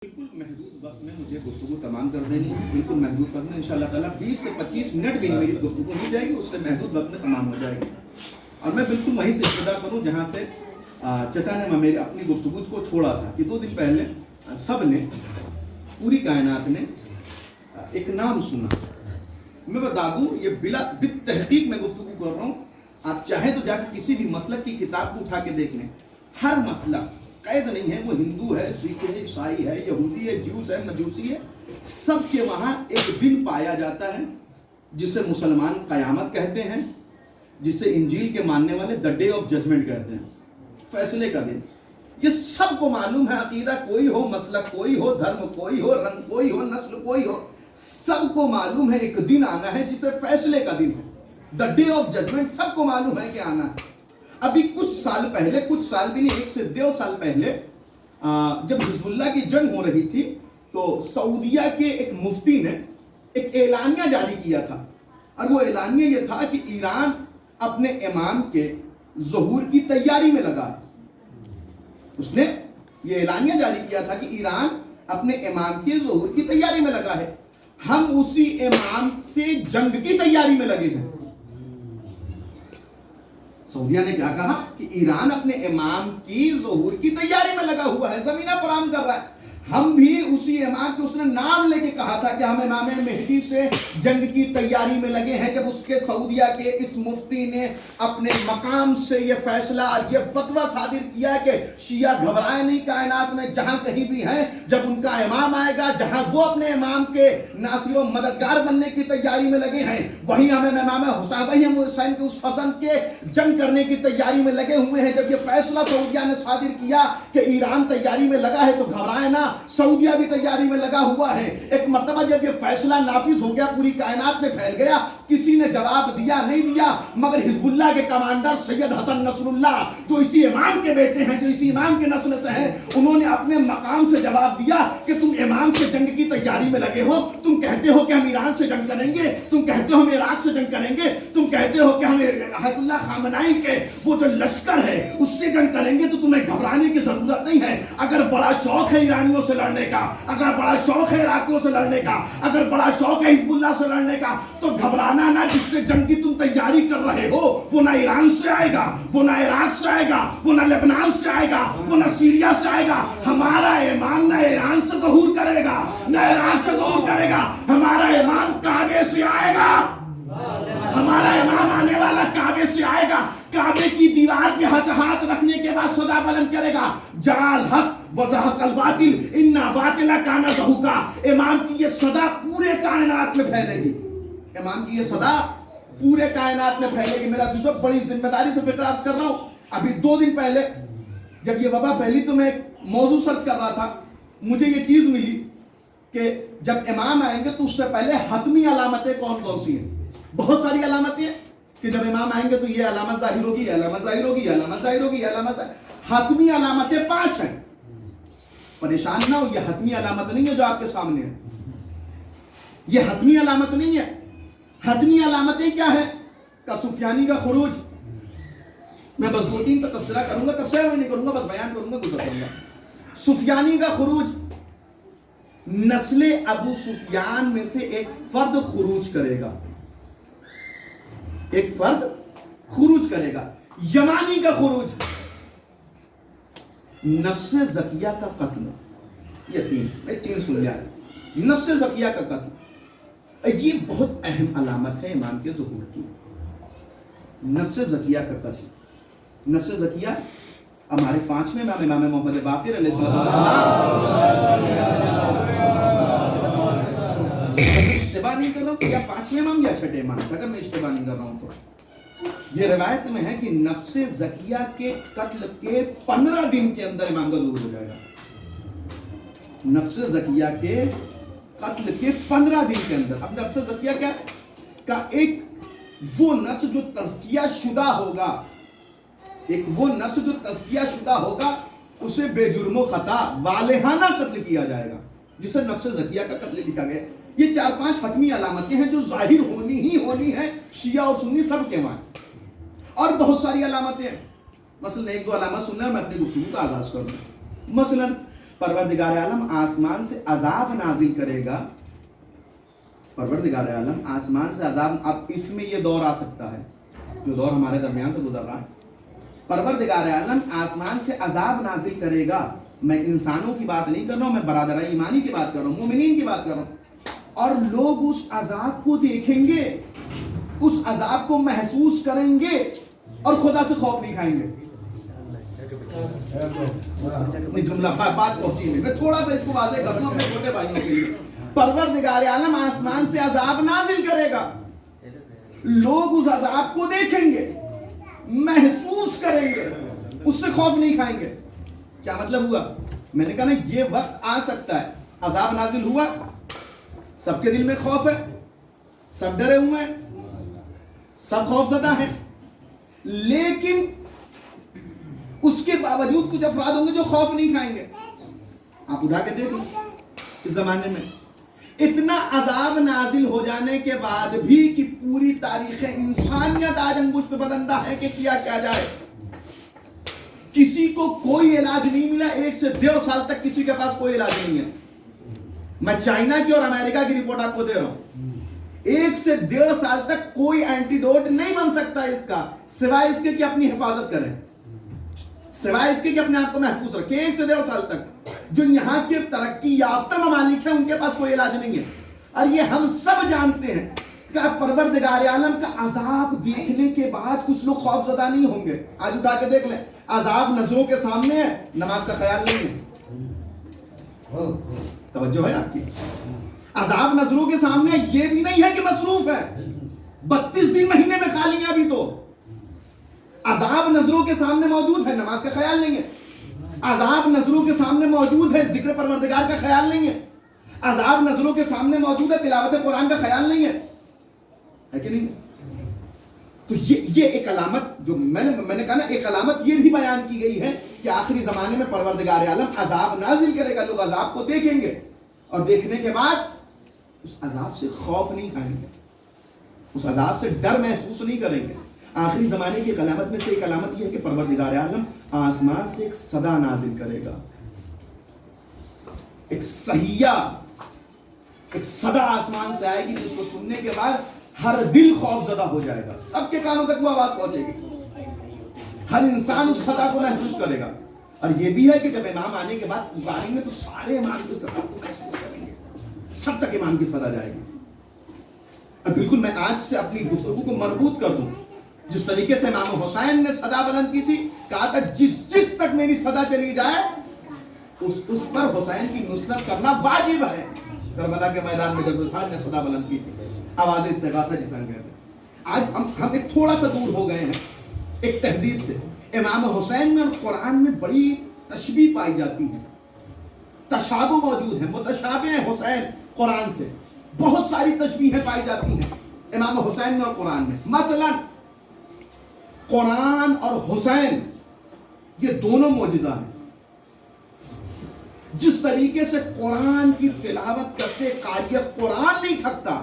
بالکل محدود وقت میں مجھے گفتگو تمام کر دینی ہے، بالکل محدود وقت میں انشاءاللہ تعالیٰ 20 سے 25 منٹ بھی میری گفتگو نہیں جائے گی، اس سے محدود وقت میں تمام ہو جائے گی۔ اور میں بالکل وہیں سے ابتدا کروں جہاں سے چچا نے میری اپنی گفتگو کو چھوڑا تھا کہ 2 دن پہلے سب نے، پوری کائنات نے ایک نام سنا۔ میں بتا دوں، یہ بالتحقیق میں گفتگو کر رہا ہوں، آپ چاہیں تو جا کے کسی بھی مسلک کی کتاب کو اٹھا کے دیکھ لیں، ہر مسلک قید نہیں ہے، وہ ہندو ہے، سکھ ہے، عیسائی ہے، یہودی ہے، جیوس ہے، مجوسی ہے، سب کے وہاں ایک دن پایا جاتا ہے جسے مسلمان قیامت کہتے ہیں، جسے انجیل کے ماننے والے دی ڈے آف ججمنٹ کہتے ہیں، فیصلے کا دن۔ یہ سب کو معلوم ہے، عقیدہ کوئی ہو، مسلک کوئی ہو، دھرم کوئی ہو، رنگ کوئی ہو، نسل کوئی ہو، سب کو معلوم ہے ایک دن آنا ہے جسے فیصلے کا دن ہے، دی ڈے آف ججمنٹ، سب کو معلوم ہے کہ آنا ہے۔ ابھی کچھ سال پہلے، کچھ سال بھی نہیں، 1 سے 1.5 سال پہلے جب حزب اللہ کی جنگ ہو رہی تھی تو سعودیہ کے ایک مفتی نے ایک اعلانیہ جاری کیا تھا، اور وہ اعلانیہ یہ تھا کہ ایران اپنے امام کے ظہور کی تیاری میں لگا ہے۔ اس نے یہ اعلانیہ جاری کیا تھا کہ ایران اپنے امام کے ظہور کی تیاری میں لگا ہے، ہم اسی امام سے جنگ کی تیاری میں لگے ہیں۔ سعودیہ نے کیا کہا کہ ایران اپنے امام کی ظہور کی تیاری میں لگا ہوا ہے، زمینہ فراہم کر رہا ہے، ہم بھی اسی امام کے، اس نے نام لے کے کہا تھا کہ ہم امام مہدی سے جنگ کی تیاری میں لگے ہیں۔ جب اس کے سعودیہ کے اس مفتی نے اپنے مقام سے یہ فیصلہ اور یہ فتویٰ صادر کیا کہ شیعہ گھبرائے نہیں کائنات میں، جہاں کہیں بھی ہیں، جب ان کا امام آئے گا، جہاں وہ اپنے امام کے ناصر و مددگار بننے کی تیاری میں لگے ہیں، وہیں ہم امام حسین، وہیں ہم حسین کے اس فرزند کے جنگ کرنے کی تیاری میں لگے ہوئے ہیں۔ جب یہ فیصلہ سعودیہ نے صادر کیا کہ ایران تیاری میں لگا ہے تو گھبرائے نہ، سعودیہ بھی تیاری میں لگا ہوا ہے۔ ایک مرتبہ جب یہ فیصلہ نافذ ہو گیا، پوری کائنات میں پھیل گیا، کسی نے جواب دیا نہیں دیا، مگر حزب اللہ کے کمانڈر سید حسن نصر اللہ، جو اسی امام کے بیٹے ہیں، جو اسی امام کے نسل سے ہیں، انہوں نے اپنے مقام سے جواب دیا کہ تم امام سے جنگ کی تیاری میں لگے ہو، تم کہتے ہو کہ ہم ایران سے جنگ کریں گے، تم کہتے ہو ہم عراق سے جنگ کریں گے، تم کہتے ہو کہ ہم آیت اللہ خامنائی کے وہ جو لشکر ہے اس سے جنگ کریں گے، تو تمہیں گھبرانے کی ضرورت نہیں ہے۔ اگر بڑا شوق ہے ایرانیوں سے لڑنے کا، اگر بڑا شوق ہے عراقیوں سے لڑنے کا، اگر بڑا شوق ہے حزب اللہ سے لڑنے کا، تو گھبرانا نہ، جس سے جنگ کی تم تیاری کر رہے ہو وہ نہ ایران سے آئے گا، وہ نہ عراق سے آئے گا، وہ نہ لبنان سے آئے گا، وہ نہ سیریا سے آئے گا۔ ہمارا امام نہ ایران سے ظہور کرے گا، نہ عراق سے ظہور کرے گا، ہمارا امام کعبے سے آئے گا، ہمارا امام آنے والا کعبے سے آئے گا، کعبے کی دیوار پہ ہاتھ رکھنے کے بعد صدا بلند کرے گا، جعل حق وزہق الباطل ان باطل کان زہوقا۔ امام کی یہ صدا پورے کائنات میں پھیلے گی، امام کی یہ صدا پورے کائنات میں پھیلے گی۔ میرا عزیزو، بڑی ذمہ داری سے فکر عرض کر رہا ہوں۔ ابھی 2 دن پہلے جب یہ وبا پھیلی تو میں ایک موضوع سرچ کر رہا تھا، مجھے یہ چیز ملی کہ جب امام آئیں گے تو اس سے پہلے حتمی علامتیں کون کون سی ہیں؟ بہت ساری علامتیں ہیں کہ جب امام آئیں گے تو یہ علامت ظاہر ہوگی، یہ علامت ظاہر ہوگی، یہ علامت ظاہر ہوگی، یہ علامت ظاہر۔ حتمی علامتیں 5 ہیں۔ پریشان نہ ہو، یہ حتمی علامت نہیں ہے جو آپ کے سامنے ہے، یہ حتمی علامت نہیں ہے۔ حتمی علامتیں کیا ہیں؟ کا سفیانی کا خروج، میں بس 2-3 پر تبصرہ کروں گا، تبصرہ نہیں کروں گا، بس بیان کروں گا، گزر کروں گا۔ سفیانی کا خروج، نسل ابو سفیان میں سے ایک فرد خروج کرے گا، ایک فرد خروج کرے گا۔ یمانی کا خروج، نفس زکیہ کا قتل، یہ 3 سن لیا ہے۔ نفس زکیہ کا قتل یہ بہت اہم علامت ہے امام کے ظہور کی، نفس زکیہ کا قتل۔ نفس زکیہ ہمارے 5ویں امام، امام محمد باقر علیہ السلام، اشتباہ نہیں کر رہا ہوں، یا 5ویں امام یا 6ٹھے امام، اگر میں اشتباہ نہیں کر رہا ہوں تو یہ روایت میں ہے کہ نفس زکیہ کے قتل کے 15 دن کے اندر امام کا ظہور ہو جائے گا۔ نفس زکیہ کے قتل کے 15 دن کے اندر۔ اب نفس زکیہ کیا ہے؟ کا ایک وہ نفس جو تزکیہ شدہ ہوگا، ایک وہ نفس جو تزکیہ شدہ ہوگا، اسے بے جرم و خطا والہانہ قتل کیا جائے گا، جسے نفس زکیہ کا قتل لکھا گیا۔ یہ 4-5 حتمی علامتیں ہیں جو ظاہر ہونی ہی ہونی ہیں، شیعہ اور سنی سب کے وہاں، اور بہت ساری علامتیں ہیں۔ مثلا 1-2 علامت سننا ہے، میں اپنی گفتگو کا آغاز کروں۔ مثلا پروردگار عالم آسمان سے عذاب نازل کرے گا. پروردگار عالم آسمان سے عذاب, اب اس میں یہ دور آ سکتا ہے جو دور ہمارے درمیان سے گزر رہا ہے. پروردگار عالم آسمان سے عذاب نازل کرے گا. میں انسانوں کی بات نہیں کر رہا ہوں, میں برادر ایمانی کی بات کر رہا ہوں, مومنین کی بات کر رہا ہوں. اور لوگ اس عذاب کو دیکھیں گے, اس عذاب کو محسوس کریں گے اور خدا سے خوف نہیں کھائیں گے. جملہ بات پہنچی میں تھوڑا سا اس کو واضح کر دوں اپنے چھوٹے بھائیوں کے لیے. پروردگار عالم آسمان سے عذاب نازل کرے گا, لوگ اس عذاب کو دیکھیں گے, محسوس کریں گے, اس سے خوف نہیں کھائیں گے. کیا مطلب ہوا؟ میں نے کہا نا یہ وقت آ سکتا ہے, عذاب نازل ہوا, سب کے دل میں خوف ہے, سب ڈرے ہوئے ہیں, سب خوف زدہ ہیں, لیکن اس کے باوجود کچھ افراد ہوں گے جو خوف نہیں کھائیں گے. آپ اٹھا کے دیکھ لیں اس زمانے میں اتنا عذاب نازل ہو جانے کے بعد بھی کہ پوری تاریخ انسانیت آج انگشت بدندہ ہے کہ کیا جائے. کسی کو کوئی علاج نہیں ملا, 1 سے 1.5 سال تک کسی کے پاس کوئی علاج نہیں ہے. میں چائنا کی اور امریکہ کی رپورٹ آپ کو دے رہا ہوں. 1 سے 1.5 سال تک کوئی اینٹیڈوٹ نہیں بن سکتا اس کا, سوائے اس کے کہ اپنی حفاظت کریں, سوائے اس کے کہ اپنے آپ کو محفوظ رکھیں. 1 سے 1.5 سال تک جو یہاں کے ترقی یافتہ ممالک ہیں ان کے پاس کوئی علاج نہیں ہے. اور یہ ہم سب جانتے ہیں کہ پروردگار عالم کا عذاب دیکھنے کے بعد کچھ لوگ خوف زدہ نہیں ہوں گے. آج اٹھا کے دیکھ لیں, عذاب نظروں کے سامنے ہے, نماز کا خیال نہیں ہے. توجہ ہے آپ کی؟ عذاب نظروں کے سامنے, یہ بھی نہیں ہے کہ مصروف ہے, 32 دن مہینے میں خالی ہیں ابھی تو. عذاب نظروں کے سامنے موجود ہے, نماز کا خیال نہیں ہے. عذاب نظروں کے سامنے موجود ہے, ذکر پروردگار کا خیال نہیں ہے. عذاب نظروں کے سامنے موجود ہے, تلاوت قرآن کا خیال نہیں ہے کہ نہیں؟ تو یہ ایک علامت جو میں نے کہا نا, ایک علامت یہ بھی بیان کی گئی ہے کہ آخری زمانے میں پروردگار عالم عذاب نازل کرے گا. لوگ عذاب کو دیکھیں گے اور دیکھنے کے بعد اس عذاب سے خوف نہیں کھائیں گے, اس عذاب سے ڈر محسوس نہیں کریں گے. آخری زمانے کی علامت میں سے ایک علامت یہ ہے کہ پروردگار عالم آسمان سے ایک صدا نازل کرے گا, ایک صحیح ایک صدا آسمان سے آئے گی جس کو سننے کے بعد ہر دل خوف زدہ ہو جائے گا. سب کے کانوں تک وہ آواز پہنچے گی, ہر انسان اس صدا کو محسوس کرے گا. اور یہ بھی ہے کہ جب امام آنے کے بعد پکاریں گے تو سارے امام کی صدا کو محسوس کریں گے, سب تک امام کی صدا جائے گی. اور بالکل میں آج سے اپنی گفتگو کو مربوط کر دوں, جس طریقے سے امام حسین نے صدا بلند کی تھی, کہا تھا جس تک میری صدا چلی جائے اس پر حسین کی نصرت کرنا واجب ہے. کربلا کے میدان میں جب حسین نے صدا بلند کی تھی, آواز استغاثہ جسے کہتے ہیں. آج ہم ایک تھوڑا سا دور ہو گئے ہیں ایک تہذیب سے. امام حسین میں اور قرآن میں بڑی تشبیہ پائی جاتی ہے, تشابہ موجود ہے, متشابہ ہیں حسین قرآن سے, بہت ساری تشبیہیں پائی جاتی ہیں امام حسین میں اور قرآن میں. مثلا قرآن اور حسین یہ دونوں معجزہ ہیں. جس طریقے سے قرآن کی تلاوت کرتے قاری قرآن نہیں تھکتا,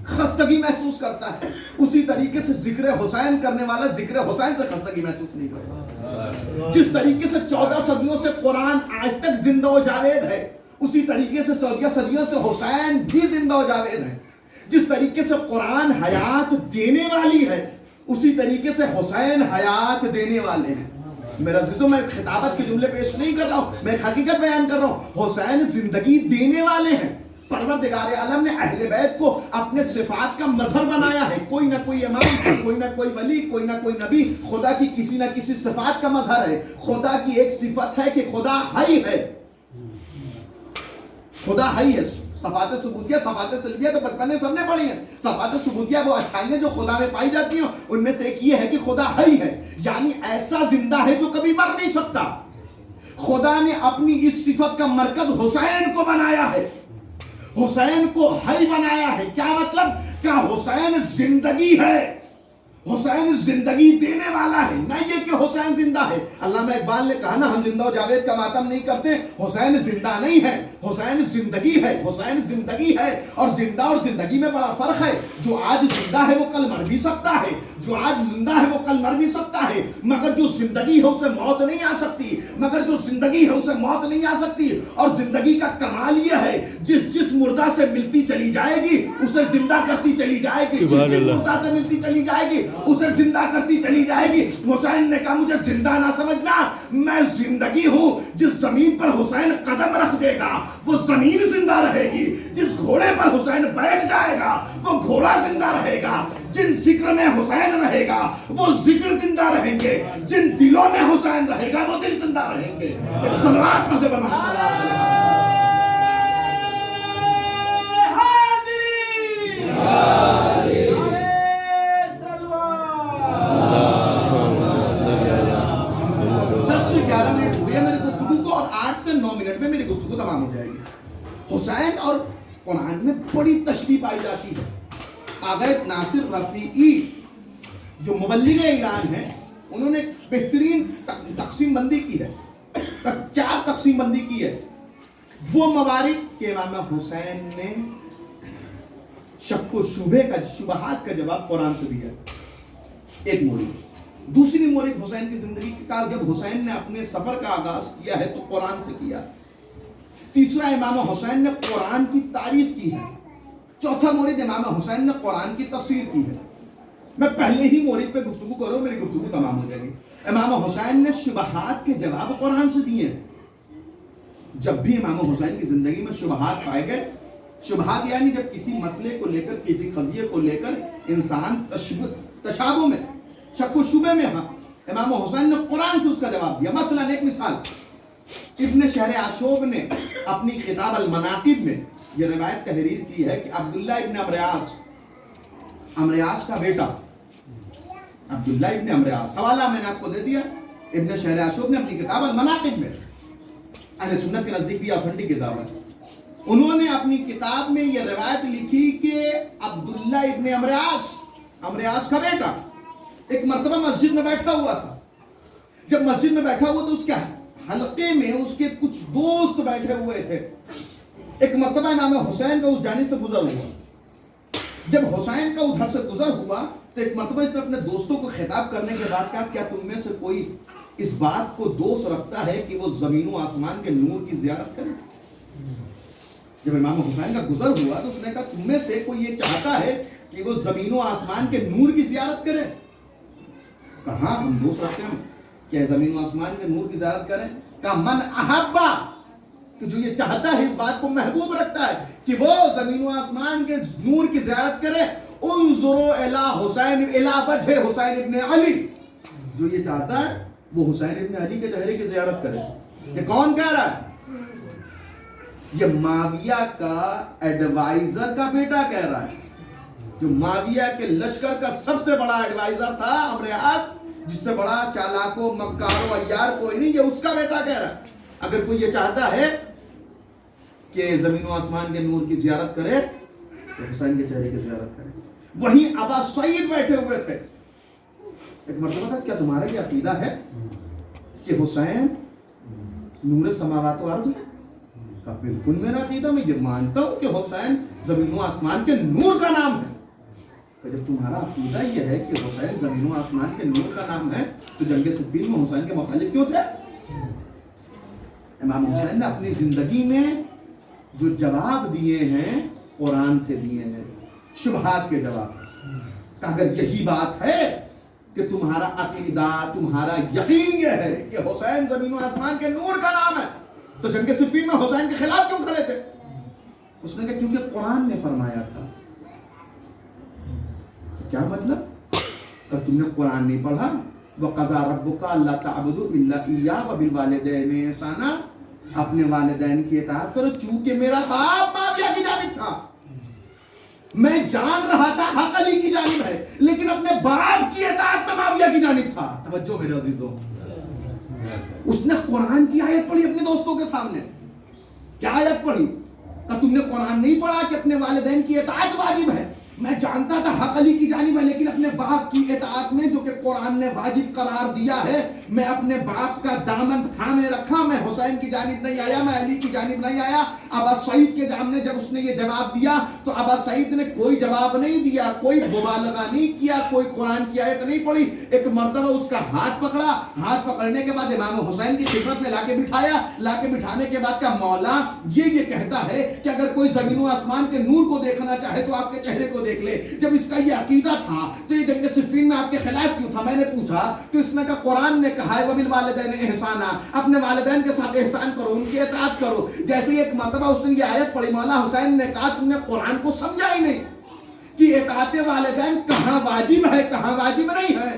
خستگی محسوس کرتا ہے, اسی طریقے سے ذکر حسین کرنے والا ذکر حسین سے خستگی محسوس نہیں کرتا. جس طریقے سے 14 صدیوں سے قرآن آج تک زندہ و جاوید ہے, اسی طریقے سے 14 صدیوں سے حسین بھی زندہ و جاوید ہے. جس طریقے سے قرآن حیات دینے والی ہے, اسی طریقے سے حسین حیات دینے والے ہیں. میرا عزیزوں, میں خطابت کے جملے پیش نہیں کر رہا ہوں, میں حقیقت بیان کر رہا ہوں. حسین زندگی دینے والے ہیں. پروردگار عالم نے اہل بیت کو اپنے صفات کا مظہر بنایا ہے. کوئی نہ کوئی امام, کوئی نہ کوئی ولی, کوئی نہ کوئی نبی خدا کی کسی نہ کسی صفات کا مظہر ہے. خدا کی ایک صفت ہے کہ خدا حی ہے. خدا حی ہے. صفات ثبوتیہ, صفات سلبیہ تو بچپن میں سب نے پڑھی ہیں. صفات ثبوتیہ وہ اچھائیاں جو خدا میں پائی جاتی ہیں, ان میں سے ایک یہ ہے کہ خدا حی ہے, یعنی ایسا زندہ ہے جو کبھی مر نہیں سکتا. خدا نے اپنی اس صفت کا مرکز حسین کو بنایا ہے, حسین کو حی بنایا ہے. کیا مطلب؟ کہ حسین زندگی ہے, حسین زندگی دینے والا ہے، نہ یہ کہ حسین زندہ ہے۔ علامہ اقبال نے کہا نا ہم زندہ و جاوید کا ماتم نہیں کرتے، حسین زندہ نہیں ہے، حسین زندگی ہے، حسین زندگی ہے۔ اور زندہ اور زندگی میں بڑا فرق ہے، جو آج زندہ ہے وہ کل مر بھی سکتا ہے، جو آج زندہ ہے وہ کل مر بھی سکتا ہے، مگر جو زندگی ہے اسے موت نہیں آ سکتی، مگر جو زندگی ہے اسے موت نہیں آ سکتی۔ اور زندگی کا کمال یہ ہے جس مردہ سے ملتی چلی جائے گی اسے زندہ کرتی چلی جائے گی، جس مردہ سے ملتی چلی جائے گی اسے زندہ کرتی چلی جائے گی۔ حسین نے کہا مجھے زندہ نہ سمجھنا، میں زندگی ہوں، جس زمین پر حسین قدم رکھ دے گا وہ زمین زندہ رہے گی، جس گھوڑے پر حسین بیٹھ جائے گا وہ گھوڑا زندہ رہے گا، جن ذکر میں حسین رہے گا وہ ذکر زندہ رہیں گے، جن دلوں میں حسین رہے گا وہ دل زندہ رہیں گے۔ ایک صلوات پڑھتے پر محمد اور 8 سے 9 منٹ میں میری گفتگو تمام ہو جائے گی۔ حسین اور قرآن میں بڑی تشبیہ پائی جاتی ہے۔ آغا ناصر رفیعی جو مبلغ ایران ہیں انہوں نے بہترین تقسیم بندی کی ہے، 4 تقسیم بندی کی ہے۔ وہ موارد کہ امام حسین نے شک و شبہات کا جواب قرآن سے دیا، ایک مورد۔ دوسری مورد حسین کی زندگی کا، جب حسین نے اپنے سفر کا آغاز کیا ہے تو قرآن سے کیا۔ تیسرا امام حسین نے قرآن کی تعریف کی ہے۔ چوتھا مورد امام حسین نے قرآن کی تفسیر کی ہے۔ میں پہلے ہی مورد پہ گفتگو کروں میری گفتگو تمام ہو جائے گی۔ امام حسین نے شبہات کے جواب قرآن سے دیے ہیں۔ جب بھی امام حسین کی زندگی میں شبہات پائے گئے، شبہات یعنی جب کسی مسئلے کو لے کر، کسی قضیے کو لے کر انسان تشابہ میں، شک و شبہ میں، ہاں امام حسین نے قرآن سے اس کا جواب دیا۔ مثلا ایک مثال، ابن شہر عاشوب نے اپنی کتاب المناقب میں یہ روایت تحریر کی ہے کہ عبداللہ ابن عمریاس کا بیٹا عبداللہ ابن عمریاس، حوالہ میں نے آپ کو دے دیا، ابن شہر عاشوب نے اپنی کتاب المناقب میں، اہل سنت کے نزدیک بھی آتھنٹک کتاب ہے، انہوں نے اپنی کتاب میں یہ روایت لکھی کہ عبداللہ ابن عمریاس کا بیٹا ایک مرتبہ مسجد میں بیٹھا ہوا تھا۔ جب مسجد میں بیٹھا ہوا تو اس کے حلقے میں اس کے کچھ دوست بیٹھے ہوئے تھے۔ ایک مرتبہ امام حسین کا اس جانب سے گزر ہوا، جب حسین کا ادھر سے گزر ہوا تو ایک مرتبہ اس نے اپنے دوستوں کو خطاب کرنے کے بعد کہا کیا تم میں سے کوئی اس بات کو دوست رکھتا ہے کہ وہ زمین و آسمان کے نور کی زیارت کرے؟ جب امام حسین کا گزر ہوا تو اس نے کہا تم میں سے کوئی یہ چاہتا ہے کہ وہ زمین و آسمان کے نور کی زیارت کرے؟ کہا ہم دوست رکھتے ہیں کہ زمین و آسمان کے نور کی زیارت کریں۔ کہا من احبا، کہ جو یہ چاہتا ہے اس بات کو محبوب رکھتا ہے کہ وہ زمین و آسمان کے نور کی زیارت کرے، انظروا الی حسین الی وجہ حسین ابن علی، جو یہ چاہتا ہے وہ حسین ابن علی کے چہرے کی زیارت کرے۔ یہ کون کہہ رہا ہے؟ یہ معاویہ کا ایڈوائزر کا بیٹا کہہ رہا ہے، جو معاویہ کے لشکر کا سب سے بڑا ایڈوائزر تھا، عمریاس، جس سے بڑا چالاک و مکار و عیار کوئی نہیں، یہ اس کا بیٹا کہہ رہا ہے اگر کوئی یہ چاہتا ہے کہ زمین و آسمان کے نور کی زیارت کرے تو حسین کے چہرے کی زیارت کرے۔ وہیں ابا سعید بیٹھے ہوئے تھے، ایک مرتبہ تھا کیا تمہارا یہ عقیدہ ہے کہ حسین نور سماوات و ارض ہے؟ کہا بالکل میرا عقیدہ، میں یہ مانتا ہوں کہ حسین زمین و آسمان کے نور کا نام ہے۔ کہ جب تمہارا عقیدہ یہ ہے کہ حسین زمین و آسمان کے نور کا نام ہے تو جنگ صفین میں حسین کے مخالف کیوں تھے؟ امام حسین نے اپنی زندگی میں جو جواب دیے ہیں قرآن سے دیے ہیں، شبہات کے جواب۔ کہ اگر یہی بات ہے کہ تمہارا عقیدہ، تمہارا یقین یہ ہے کہ حسین زمین و آسمان کے نور کا نام ہے تو جنگ صفین میں حسین کے خلاف کیوں کھڑے تھے؟ اس نے کہا کیونکہ قرآن نے فرمایا تھا۔ کیا مطلب؟ کہ تم نے قرآن نہیں پڑھا؟ وَقَضَىٰ رَبُّكَ أَلَّا تَعْبُدُوا إِلَّا إِيَّاهُ وَبِالْوَالِدَيْنِ إِحْسَانًا، اپنے والدین کی اطاعت کرو، چونکہ میرا باپ معاویہ کی جانب تھا، میں جان رہا تھا حق علی کی جانب ہے، لیکن اپنے باپ کی اطاعت میں معاویہ کی جانب تھا۔ توجہ میرے عزیزوں، اس نے قرآن کی آیت پڑھی اپنے دوستوں کے سامنے۔ کیا آیت پڑھی؟ کہ تم نے قرآن نہیں پڑھا کہ اپنے والدین کی اطاعت واجب ہے، میں جانتا تھا حق علی کی جانب ہے، لیکن اپنے باپ کی اطاعت میں جو کہ قرآن نے واجب قرار دیا ہے، میں اپنے باپ کا دامن تھامے رکھا، میں حسین کی جانب نہیں آیا، میں علی کی جانب نہیں آیا۔ ابا سعید کے سامنے جب اس نے یہ جواب دیا تو ابا سعید نے کوئی جواب نہیں دیا، کوئی مبالغہ نہیں کیا، کوئی قرآن کی آیت نہیں پڑھی۔ ایک مرتبہ اس کا ہاتھ پکڑا، ہاتھ پکڑنے کے بعد امام حسین کی خدمت میں لا کے بٹھایا، لا کے بٹھانے کے بعد کا مولا یہ کہتا ہے کہ اگر کوئی زمین و آسمان کے نور کو دیکھنا چاہے تو آپ کے چہرے کو دیکھ لے۔ جب اس کا یہ عقیدہ تھا تو یہ جنگ صفین میں آپ کے خلاف کیوں تھا؟ میں نے پوچھا تو اس نے کہا قرآن نے کہا ہے وَبِالْوَالِدَيْنِ احسانا، اپنے والدین کے ساتھ احسان کرو، ان کی اطاعت کرو۔ جیسے ایک مرتبہ اس نے یہ آیت پڑھی، مولا حسین نے کہا تم نے قرآن کو سمجھا ہی نہیں کہ اطاعت والدین کہاں واجب ہے کہاں واجب نہیں ہے،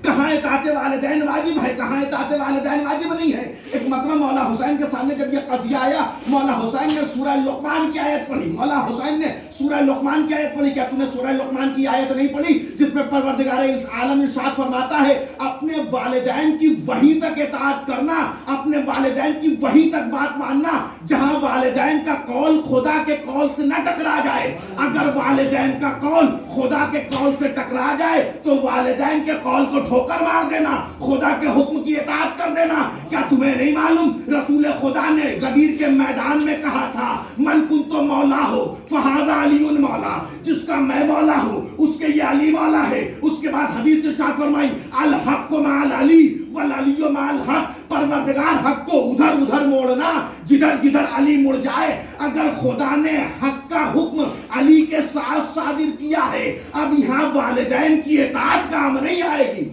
کہاں اطاعت والدین واجب ہے کہاں اطاعت والدین واجب نہیں ہے۔ ایک مرتبہ مولا حسین کے سامنے جب یہ قضیہ آیا، مولا حسین نے سورہ لقمان کی آیت پڑھی، مولا حسین نے سورہ لقمان کی آیت پڑھی۔ کیا تم نے سورہ لقمان کی آیت نہیں پڑھی جس میں پروردگار عالم ارشاد فرماتا ہے اپنے والدین کی وہیں تک اطاعت کرنا، اپنے والدین کی وہیں تک بات ماننا جہاں والدین کا قول خدا کے قول سے نہ ٹکرا جائے۔ اگر والدین کا قول خدا کے قول سے ٹکرا جائے تو والدین کے قول کو ٹھوکر مار دینا، خدا کے حکم کی اطاعت کر دینا۔ کیا تمہیں نہیں معلوم رسول خدا نے غدیر کے میدان میں کہا تھا من کنت مولا ہو فہذا علی مولا، جس کا میں مولا ہوں اس کے یہ علی مولا ہے۔ اس کے بعد حدیث ارشاد فرمائی الحق مع العلی والعلی مع الحق، پروردگار حق کو ادھر ادھر موڑنا جدھر جدھر علی مڑ جائے۔ اگر خدا نے حق کا حکم علی کے ساتھ صادر کیا ہے، اب یہاں والدین کی اطاعت کام نہیں آئے گی۔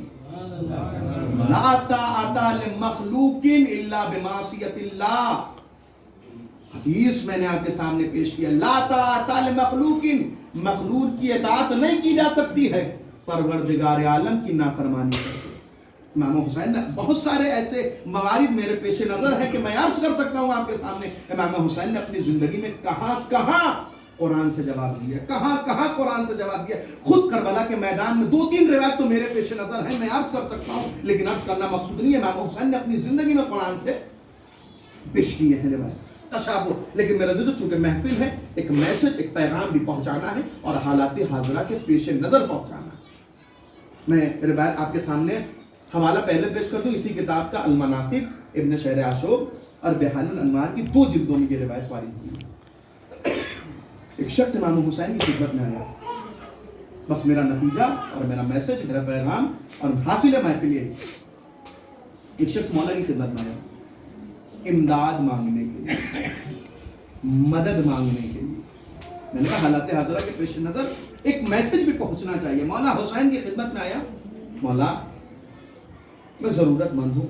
لا طاعت لمخلوق الا بمعصیت اللہ، حدیث میں نے آپ کے سامنے پیش کیا۔ لا طاعت لمخلوق، مخلوق کی اطاعت نہیں کی جا سکتی ہے پروردگار عالم کی نافرمانی کر کے۔ امام حسین نے بہت سارے ایسے موارد میرے پیش نظر ہے کہ میں عرض کر سکتا ہوں آپ کے سامنے۔ امام حسین نے اپنی زندگی میں کہاں کہاں قرآن سے جواب دیا، کہاں کہاں قرآن سے جواب دیا۔ خود کربلا کے میدان میں 2-3 روایت تو میرے پیش نظر ہیں، میں عرض کر سکتا ہوں، لیکن عرض کرنا مقصود نہیں ہے۔ امام حسین نے اپنی زندگی میں قرآن سے پیش کیے ہیں روایت تشابہ، لیکن میرا عزیزو چونکہ محفل ہے، ایک میسج ایک پیغام بھی پہنچانا ہے اور حالات حاضرہ کے پیش نظر پہنچانا ہے۔ میں روایت آپ کے سامنے حوالہ پہلے پیش کر دوں، اسی کتاب کا المناقب ابن شہر عاشوب اور بحار الانوار کی 2 جلدوں میں یہ روایت وارد ہوئی۔ ایک شخص امام حسین کی خدمت میں آیا، بس میرا نتیجہ اور میرا میسج، میرا پیغام اور حاصل محفل یہ، ایک شخص مولا کی خدمت میں آیا امداد مانگنے کے لیے، مدد مانگنے کے لیے۔ میں نے کہا حالات حاضرہ کے پیش نظر ایک میسج بھی پہنچنا چاہیے۔ مولا حسین کی خدمت میں آیا، مولا میں ضرورت مند ہوں،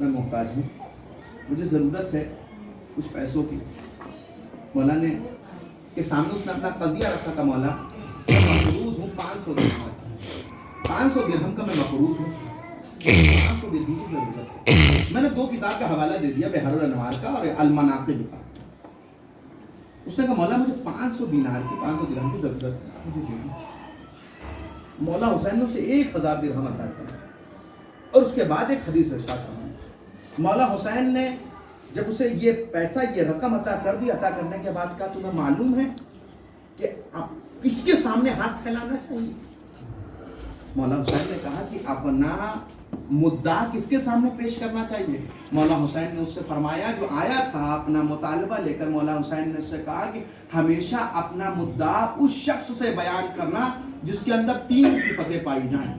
میں محتاج ہوں، مجھے ضرورت ہے کچھ پیسوں کی۔ مولا نے کے سامنے اس نے اپنا قضیہ رکھا تھا، مولا میں مقروض ہوں 500 درہم، 500 درہم کا میں مقروض ہوں، 500 درہم کی ضرورت ہے۔ میں نے 2 کتاب کا حوالہ دے دیا، بحار الانوار کا اور المناقب کا۔ اس نے کہا مولا مجھے 500 دینار کی 500 درہم کی ضرورت ہے، مجھے دے دیں۔ مولا حسین نے اسے 1000 درہم عطا کیا اور اس کے بعد ایک حدیث ارشاد فرمائی۔ مولا حسین نے جب اسے یہ پیسہ یہ رقم عطا کر دی، عطا کرنے کے بعد کہا تمہیں معلوم ہے کہ اب کس کے سامنے ہاتھ پھیلانا چاہیے؟ مولا حسین نے کہا کہ اپنا مدعا کس کے سامنے پیش کرنا چاہیے؟ مولا حسین نے اس سے فرمایا جو آیا تھا اپنا مطالبہ لے کر، مولا حسین نے اس سے کہا کہ ہمیشہ اپنا مدعا اس شخص سے بیان کرنا جس کے اندر 3 صفتیں پائی جائیں۔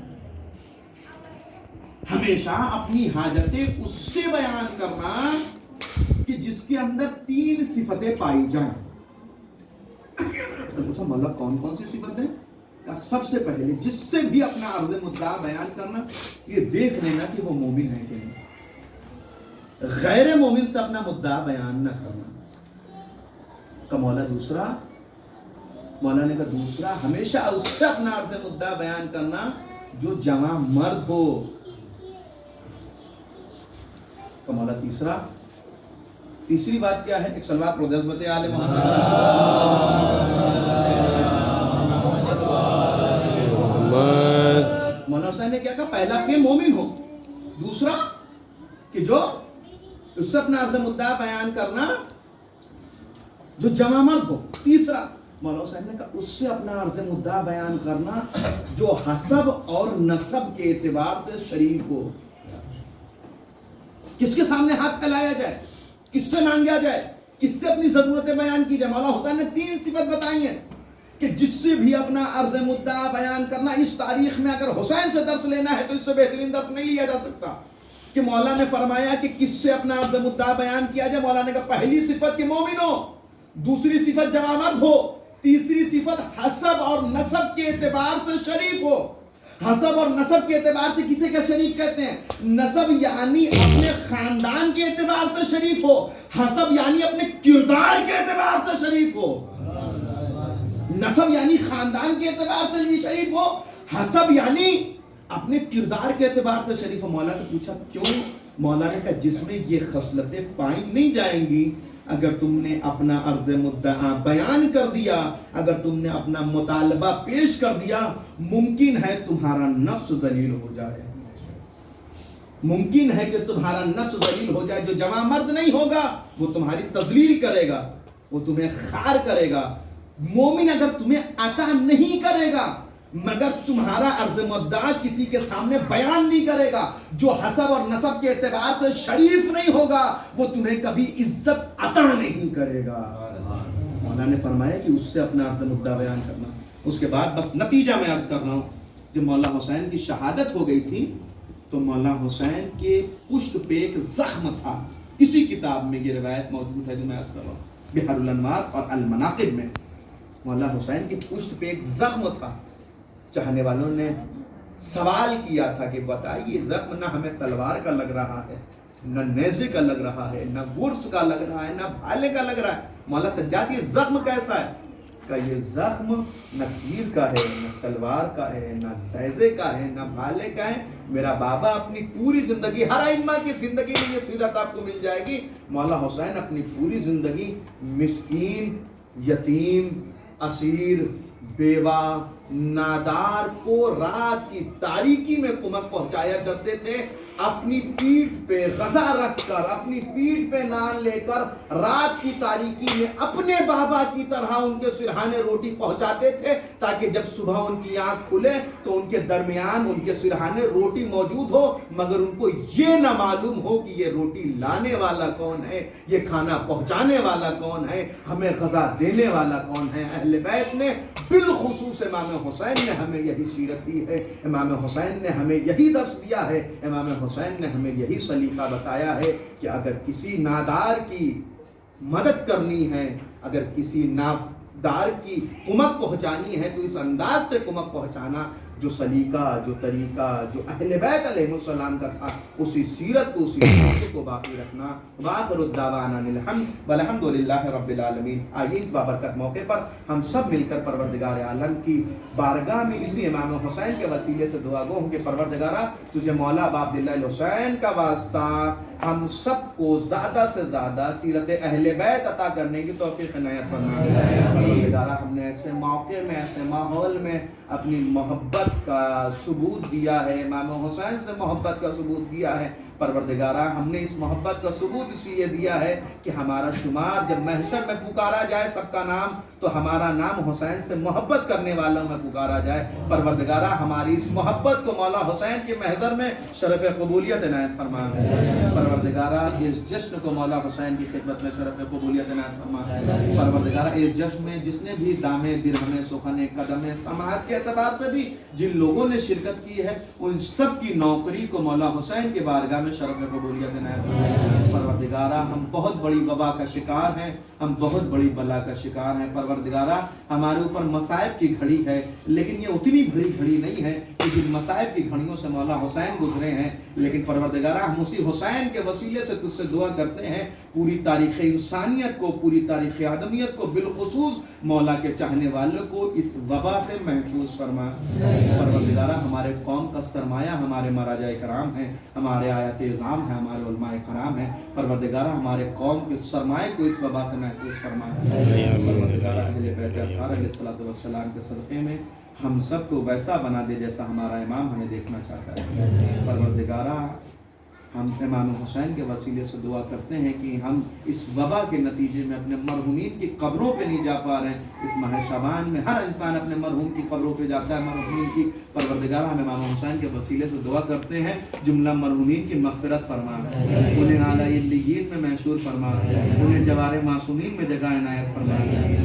ہمیشہ اپنی حاجتیں اس سے بیان کرنا کہ جس کے اندر 3 صفتیں پائی جائیں۔ پوچھا مولا کون کون سی صفتیں؟ سب سے پہلے جس سے بھی اپنا عرض مدعا بیان کرنا یہ دیکھ لینا کہ وہ مومن ہے کہ نہیں، غیر مومن سے اپنا مدعا بیان نہ کرنا۔ کہ مولا دوسرا، مولا نے کہا دوسرا ہمیشہ اس سے اپنا عرض مدعا بیان کرنا جو جوان مرد ہو۔ کہ مولا تیسرا، تیسری بات کیا ہے؟ ایک صلوات پڑھو حضرت آل مولانا حسین نے کیا کہا؟ پہلا کہ مومن ہو، دوسرا کہ جو اس سے اپنا عرض مدعا بیان کرنا جو جوان مرد ہو، تیسرا مولا حسین نے کہا اس سے اپنا عرض مدعا بیان کرنا جو حسب اور نسب کے اعتبار سے شریف ہو. کس کے سامنے ہاتھ پھیلایا جائے, کس سے مانگا جائے, کس سے اپنی ضرورتیں بیان کی جائے. مولا حسین نے 3 صفت بتائی ہیں کہ جس سے بھی اپنا عرض مدعا بیان کرنا. اس تاریخ میں اگر حسین سے درس لینا ہے تو اس سے بہترین درس نہیں لیا جا سکتا کہ مولا نے فرمایا کہ کس سے اپنا عرض مدعا بیان کیا جائے. مولا نے کہا پہلی صفت کہ مومن ہو, دوسری صفت جوان مرد ہو, تیسری صفت حسب اور نسب کے اعتبار سے شریف ہو. حسب اور نسب کے اعتبار سے کسے کیا شریف کہتے ہیں؟ نسب یعنی اپنے خاندان کے اعتبار سے شریف ہو, حسب یعنی اپنے کردار کے اعتبار سے شریف ہو. نسب یعنی خاندان کے اعتبار سے بھی شریف ہو, حسب یعنی اپنے کردار کے اعتبار سے شریف ہو. مولا سے پوچھا کیوں؟ مولا نے کہا جس میں یہ خصلتیں پائی نہیں جائیں گی اگر تم نے اپنا عرض مدعا بیان کر دیا, اگر تم نے اپنا مطالبہ پیش کر دیا, ممکن ہے تمہارا نفس ذلیل ہو جائے. ممکن ہے کہ تمہارا نفس ذلیل ہو جائے. جو جوان مرد نہیں ہوگا وہ تمہاری تذلیل کرے گا, وہ تمہیں خار کرے گا. مومن اگر تمہیں عطا نہیں کرے گا مگر تمہارا عرض مدعا کسی کے سامنے بیان نہیں کرے گا, جو حسب اور نسب کے اعتبار سے شریف نہیں ہوگا وہ تمہیں کبھی عزت عطا نہیں کرے گا. مولا نے فرمایا کہ اس سے اپنا عرض مدعا بیان کرنا. اس کے بعد بس نتیجہ میں عرض کر رہا ہوں, جب مولا حسین کی شہادت ہو گئی تھی تو مولا حسین کے پشت پہ ایک زخم تھا. اسی کتاب میں یہ روایت موجود ہے جو میں عرض کر رہا ہوں, بحر الانوار اور المناقب میں. مولا حسین کی پشت پہ ایک زخم تھا. چاہنے والوں نے سوال کیا تھا کہ بتائیے زخم نہ ہمیں تلوار کا لگ رہا ہے, نہ نیزے کا لگ رہا ہے, نہ گرز کا لگ رہا ہے, نہ بھالے کا لگ رہا ہے. مولا سجاد یہ زخم کیسا ہے؟ کہ یہ زخم نہ تیر کا ہے, نہ تلوار کا ہے, نہ نیزے کا ہے, نہ بھالے کا ہے. میرا بابا اپنی پوری زندگی, ہر ائمہ کی زندگی میں یہ سیرت آپ کو مل جائے گی, مولا حسین اپنی پوری زندگی مسکین, یتیم, اسیر, بیوہ, نادار کو رات کی تاریکی میں کمک پہنچایا کرتے تھے. اپنی پیٹھ پہ غزہ رکھ کر, اپنی پیٹھ پہ نان لے کر رات کی تاریکی میں اپنے بابا کی طرح ان کے سرہانے روٹی پہنچاتے تھے تاکہ جب صبح ان کی آنکھ کھلے تو ان کے درمیان ان کے سرہانے روٹی موجود ہو, مگر ان کو یہ نہ معلوم ہو کہ یہ روٹی لانے والا کون ہے, یہ کھانا پہنچانے والا کون ہے, ہمیں غذا دینے والا کون ہے. اہل بیت نے بالخصوص امام حسین نے ہمیں یہی سیرت دی ہے, امام حسین نے ہمیں یہی درس دیا ہے, امام حسین نے ہمیں یہی سلیقہ بتایا ہے کہ اگر کسی نادار کی مدد کرنی ہے, اگر کسی نادار کی کمک پہنچانی ہے تو اس انداز سے کمک پہنچانا جو سلیقہ, جو طریقہ, جو اہل بیت علیہ السلام کا تھا, اسی سیرت کو, اسی سیرت کو باقی رکھنا. وآخر الدعوانا الحمد والحمد للہ رب العالمین. آئیے اس بابرکت موقع پر ہم سب مل کر پروردگار عالم کی بارگاہ میں اسی امام حسین کے وسیلے سے دعا گو ہوں کہ پروردگارہ تجھے مولا ابا عبداللہ الحسین کا واسطہ ہم سب کو زیادہ سے زیادہ سیرت اہل بیت عطا کرنے کی توفیق عنایت فرما. پروردگارہ ہم نے ایسے موقع میں, ایسے ماحول میں اپنی محبت کا ثبوت دیا ہے, امام حسین سے محبت کا ثبوت دیا ہے. پروردگارہ ہم نے اس محبت کا ثبوت اس لیے دیا ہے کہ ہمارا شمار جب محشر میں پکارا جائے سب کا نام تو ہمارا نام حسین سے محبت کرنے والوں میں پکارا جائے. پروردگارہ ہماری اس محبت کو مولا حسین کے محضر میں شرف قبولیت عنایت فرما. پروردگارہ اس جشن کو مولا حسین کی خدمت میں شرف قبولیت عنایت فرما. پروردگارہ اس جشن میں جس نے بھی دامے, درہمے, سخنے, قدمے, سماعت کے اعتبار سے بھی جن لوگوں نے شرکت کی ہے ان سب کی نوکری کو مولا حسین کے بارگاہ میں شرف قبولیت عنایت فرما. پروردگارہ ہم بہت بڑی وبا کا شکار ہیں, ہم بہت بڑی بلا کا شکار ہیں. پروردگارہ ہمارے اوپر مصائب کی گھڑی ہے لیکن یہ اتنی بڑی گھڑی نہیں ہے کہ جن مصائب کی گھڑیوں سے مولا حسین گزرے ہیں, لیکن پروردگارہ ہم اسی حسین کے وسیلے سے تجھ سے دعا کرتے ہیں پوری تاریخ انسانیت کو, پوری تاریخ آدمیت کو, بالخصوص مولا کے چاہنے والوں کو اس وبا سے محفوظ فرما. پروردگارہ ہمارے قوم کا سرمایہ ہمارے مراجع کرام ہیں, ہمارے آیات اعظام ہیں, ہمارے علماء کرام ہیں. پروردگارہ ہمارے قوم کے سرمایہ کو اس وبا سے محفوظ فرما. پروردگارہ اہل بیت اطہار علیہ الصلوۃ والسلام کے صدقے میں ہم سب کو ویسا بنا دے جیسا ہمارا امام ہمیں دیکھنا چاہتا ہے. پروردگارہ ہم امام حسین کے وسیلے سے دعا کرتے ہیں کہ ہم اس وبا کے نتیجے میں اپنے مرحومین کی قبروں پہ نہیں جا پا رہے ہیں۔ اس ماہ شعبان میں ہر انسان اپنے مرحوم کی قبروں پہ جاتا ہے، مرحومین کی پروردگار ہم امام حسین کے وسیلے سے دعا کرتے ہیں جملہ مرحومین کی مغفرت فرما، انہیں اعلیٰ علیین میں محشور فرما، انہیں جوار معصومین میں جگہ عنایت فرما۔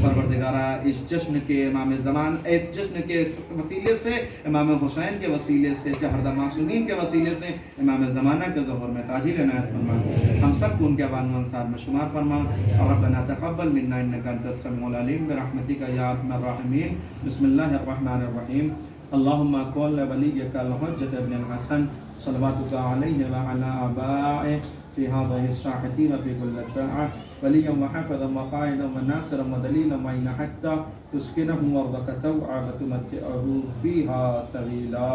پروردگارہ اس جشن کے امام زمان، اس جشن کے وسیلے سے امام حسین کے وسیلے سے، شہردہ معصومین کے وسیلے سے امام زمانہ کے ظہور میں تاجر عنایت فرما، ہم سب کو ان کے اعوان و انصار میں شمار فرما۔ اور ربنا تقبل منا انک انت السمیع العلیم برحمتک یا ارحم الراحمین۔ بسم اللہ الرحمن الرحیم۔ اللہم کن ولیک الحجۃ ابن الحسن صلواتک علیہ وعلی آبائہ فی هذه الساعة وفي كل ساعة وليا وحافظا وقائدا وناصرا ودليلا معينا حتى تسكنه أرضك توعا وتمتعه فيها طويلا.